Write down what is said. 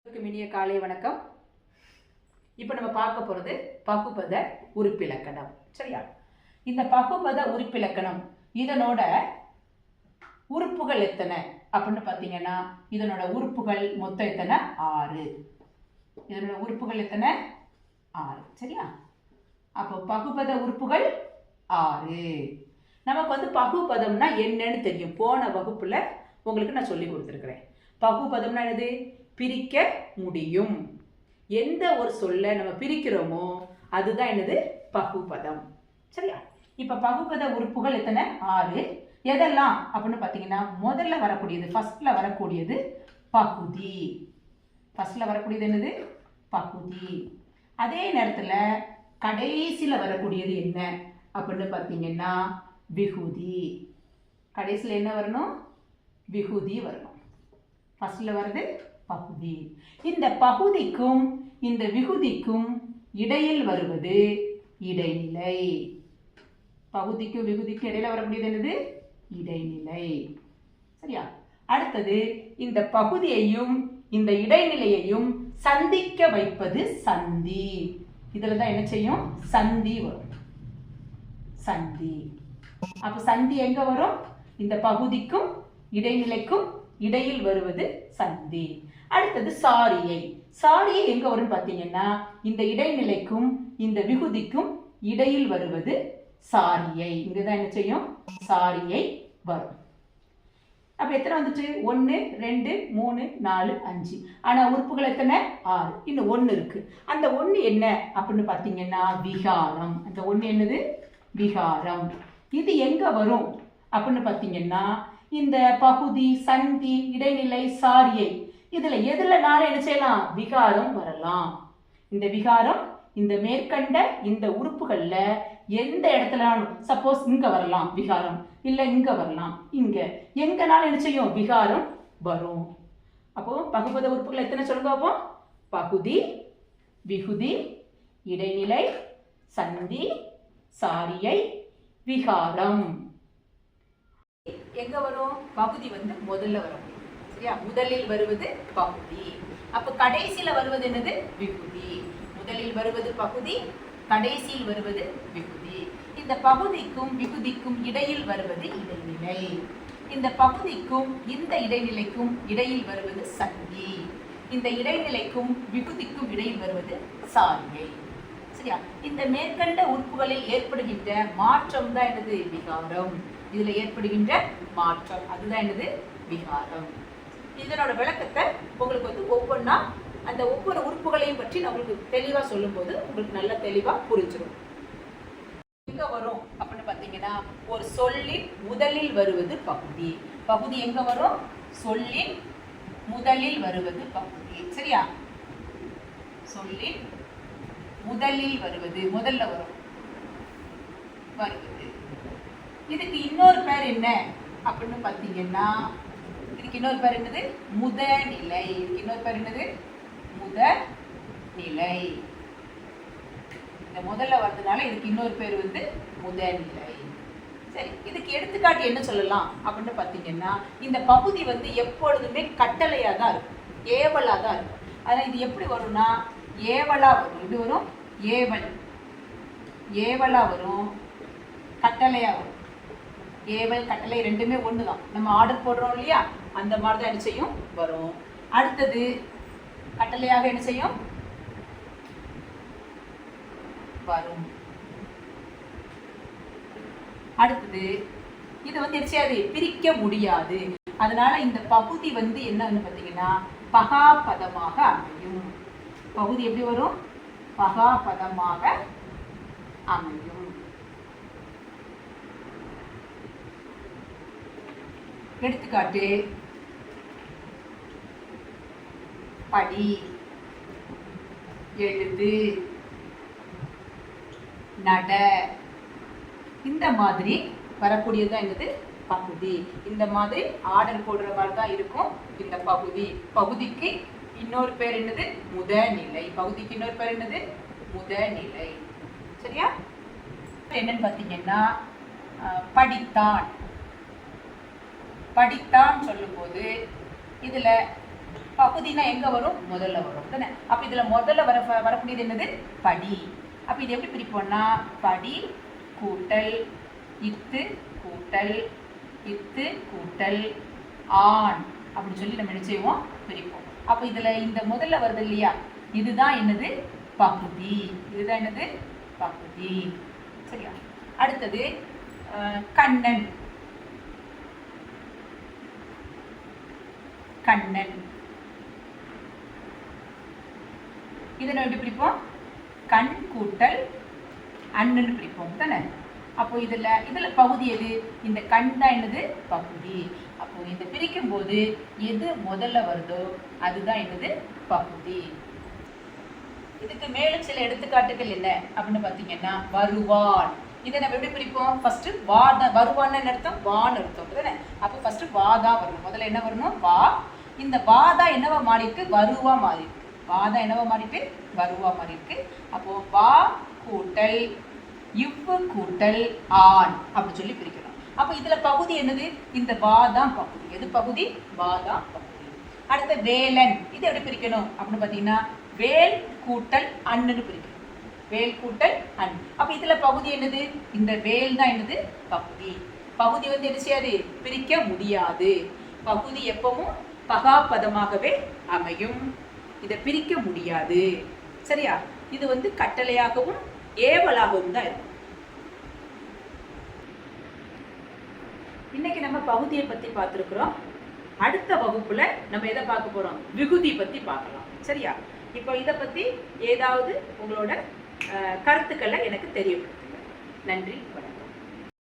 இனிய காலை வணக்கம். இப்போ நம்ம பார்க்க போகிறது பகுபத உறுப்பிலக்கணம். சரியா? இந்த பகுபத உறுப்பிலக்கணம் இதனோட உறுப்புகள் எத்தனை அப்படின்னு பார்த்தீங்கன்னா, இதனோட உறுப்புகள் மொத்தம் எத்தனை? 6. இதனோட உறுப்புகள் எத்தனை? 6. சரியா? அப்போ பகுபத உறுப்புகள் 6. நமக்கு பகுபதம்னா என்னன்னு தெரியும். போன வகுப்புல உங்களுக்கு நான் சொல்லி கொடுத்துருக்கிறேன். பகுபதம்னா என்னது? பிரிக்க முடியும். எந்த ஒரு சொல்ல நம்ம பிரிக்கிறோமோ அதுதான் என்னது? பகுபதம். சரியா? இப்ப பகுபத உறுப்புகள் எத்தனை? 6. எதெல்லாம் அப்படின்னு பார்த்தீங்கன்னா, முதல்ல வரக்கூடியது, ஃபர்ஸ்ட்ல வரக்கூடியது பகுதி. ஃபர்ஸ்ட்ல வரக்கூடியது என்னது? பகுதி. அதே நேரத்தில் கடைசியில் வரக்கூடியது என்ன அப்படின்னு பார்த்தீங்கன்னா விகுதி. கடைசியில் என்ன வரணும்? விகுதி வரணும். ஃபர்ஸ்ட்ல வருது பகுதி. இந்த பகுதிக்கும் இந்த விகுதிக்கும் இடையில் வருவது இடைநிலை. பகுதிக்கும் விகுதிக்கும் இடையில வரக்கூடியது என்னது? இடைநிலை. சரியா? அடுத்தது இந்த பகுதியையும் இந்த இடைநிலையையும் சந்திக்க வைப்பது சந்தி. இதுல தான் என்ன செய்யும்? சந்தி வரும். சந்தி. அப்ப சந்தி எங்க வரும்? இந்த பகுதிக்கும் இடைநிலைக்கும் இடையில் வருவது சந்தி. அடுத்தது சாரியை. சாரியை எங்க வரும் பார்த்தீங்கன்னா, இந்த இடைநிலைக்கும் இந்த விகுதிக்கும் இடையில் வருவது சாரியை. இங்கதான் என்ன செய்யும்? சாரியை வரும். அப்ப எத்தனை வந்துச்சு? 1 2 3 4 5. ஆனா உறுப்புகள் எத்தனை? 6. இன்னும் 1 இருக்கு. அந்த 1 என்ன அப்படின்னு பார்த்தீங்கன்னா விகாரம். அந்த 1 என்னது? விகாரம். இது எங்க வரும் அப்படின்னு பார்த்தீங்கன்னா, இந்த பகுதி, சந்தி, இடைநிலை, சாரியை, இதுல எதுலனாலும் என்ன செய்யலாம்? விகாரம் வரலாம். இந்த விகாரம் இந்த மேற்கண்ட இந்த உறுப்புகள்ல எந்த இடத்துலனாலும், சப்போஸ் இங்க வரலாம் விகாரம், இல்ல இங்க வரலாம், இங்க எங்கனாலும் என்ன செய்யும்? விகாரம் வரும். அப்போ பகுபத உறுப்புகள் எத்தனை சொல்லுங்க பார்ப்போம்? பகுதி, விகுதி, இடைநிலை, சந்தி, சாரியை, விகாரம். எங்க வரும்? பகுதி முதல்ல வரும். சரியா? முதலில் வருவது பகுதி. அப்ப கடைசியில வருவது என்னது? விகுதி. முதலில் வருவது பகுதி, கடைசியில் வருவது விகுதி. இந்த பகுதிக்கும் விகுதிக்கும் இடையில் வருவது இடைநிலை. இந்த பகுதிக்கும் இந்த இடைநிலைக்கும் இடையில் வருவது சந்தி. இந்த இடைநிலைக்கும் விகுதிக்கும் இடையில் வருவது சாரியை. சரியா? இந்த மேற்கண்ட உறுப்புகளில் ஏற்படுகின்ற மாற்றம் தான் என்னது? விகாரம். இதுல ஏற்படுகின்ற மாற்றம் அதுதான் என்னது? விகாரம். இதனோட விளக்கத்தை உங்களுக்கு ஒவ்வொன்றா அந்த ஒவ்வொரு உறுப்புகளையும் பற்றி நான் உங்களுக்கு தெளிவா சொல்லும் போது உங்களுக்கு நல்ல தெளிவா புரிஞ்சிடும். எங்க வரும் அப்படின்னு பாத்தீங்கன்னா, ஒரு சொல்லின் முதலில் வருவது பகுதி. பகுதி எங்க வரும்? சொல்லின் முதலில் வருவது பகுதி. சரியா? சொல்லின் முதலில் வருவது, முதல்ல வரும் வருவது. இதுக்கு இன்னொரு பேர் என்ன அப்படின்னு பார்த்தீங்கன்னா, இதுக்கு இன்னொரு பேர் என்னது? முதநிலை. இதுக்கு இன்னொரு பேர் என்னது? முதநிலை. இந்த முதல்ல வர்றதுனால இதுக்கு இன்னொரு பேர் முதநிலை. சரி, இதுக்கு எடுத்துக்காட்டு என்ன சொல்லலாம் அப்படின்னு பார்த்தீங்கன்னா, இந்த பகுதி எப்பொழுதுமே கட்டளையா தான் இருக்கும், ஏவலா தான் இருக்கும். அதனால் இது எப்படி வரும்னா ஏவலா வரும். இது வரும் ஏவல், ஏவலா வரும், கட்டளையா வரும். ஏவல் கட்டளை ரெண்டுமே ஒண்ணுதான். நம்ம ஆர்டர் போடுறோம் இல்லையா, அந்த மாதிரி தான் என்ன செய்யும்? வரும். அடுத்தது கட்டளையாக என்ன செய்யும்? வரும். அடுத்தது இது என்ன செய்யாது? பிரிக்க முடியாது. அதனால இந்த பகுதி என்னன்னு பார்த்தீங்கன்னா பகாபதமாக அமையும். பகுதி எப்படி வரும்? பகாபதமாக அமையும். எடுத்துக்காட்டு படி, எழுது, நட, இந்த மாதிரி வரக்கூடியதுதான் என்னது? பகுதி. இந்த மாதிரி ஆர்டர் போடுற மாதிரி தான் இருக்கும் இந்த பகுதி. பகுதிக்கு இன்னொரு பேர் என்னது? முதநிலை. பகுதிக்கு இன்னொரு பேர் என்னது? முதநிலை. சரியா? என்னன்னு பார்த்தீங்கன்னா, படித்தான். படித்தான் சொல்லும் போது இதுல பகுதினா எங்க வரும்? முதல்ல வரும் தானே. அப்ப இதுல முதல்ல வரக்கூடியது என்னது? படி. அப்ப இது எப்படி பிரிப்போம்னா படி கூட்டல் இத்து கூட்டல் இத்து கூட்டல் ஆண் அப்படின்னு சொல்லி நம்ம என்ன செய்வோம்? பிரிப்போம். அப்ப இதுல இந்த முதல்ல வருது இல்லையா, இதுதான் என்னது? பகுதி. இதுதான் என்னது? பகுதி. சரியா? அடுத்தது கண்ணன். கண்ணன் இதை நம்ம எப்படி பிரிப்போம்? கண் கூட்டல் அண்ணன் பிரிப்போம் தானே. அப்போ இதுல பகுதி எது? இந்த கண் தான் என்னது? பகுதி. அப்போ இந்த பிரிக்கும் போது எது முதல்ல வருதோ அதுதான் என்னது? பகுதி. இதுக்கு மேலும் சில எடுத்துக்காட்டுகள் என்ன அப்படின்னு பார்த்தீங்கன்னா வருவான். இதை நம்ம எப்படி பிரிப்போம்? ஃபர்ஸ்ட் வா தான். வருவான்னு அர்த்தம் வான்னு அர்த்தம் தானே. அப்போ ஃபர்ஸ்ட் வா தான் வரணும். முதல்ல என்ன வரணும்? வா. இந்த வா தான் என்னவா மாறி இருக்கு? வருவா மாறி இருக்கு. வா தான் என்னவா மாறிட்டு? வருவா மாறி இருக்கு. அப்போ வா கூட்டல் இவ்வு கூட்டல் ஆண் அப்படி சொல்லி பிரிக்கணும். அப்போ இதுல பகுதி என்னது? இந்த வா தான் பகுதி. எது பகுதி? வா தான் பகுதி. அடுத்த வேலன். இது எப்படி பிரிக்கணும் அப்படின்னு பார்த்தீங்கன்னா வேல் கூட்டல் அண்ணுன்னு பிரிக்கணும். வேல் கூட்டல் அண். அப்ப இதுல பகுதி என்னது? இந்த வேல் தான் என்னது? பகுதி. பகுதி வந்து என்ன செய்யாது? பிரிக்க முடியாது. பகுதி எப்பவும் பகாபதமாகவே அமையும். இதை பிரிக்க முடியாது. சரியா? இது வந்து கட்டளையாகவும் ஏவலாகவும் தான் இருக்கும். இன்னைக்கு நம்ம பகுதியை பத்தி பார்த்துருக்குறோம். அடுத்த வகுப்புல நம்ம எதை பார்க்க போறோம்? விகுதி பத்தி பார்க்கலாம். சரியா? இப்போ இதை பத்தி ஏதாவது உங்களோட கருத்துக்களை எனக்கு தெரியப்படுத்துங்க. நன்றி, வணக்கம்.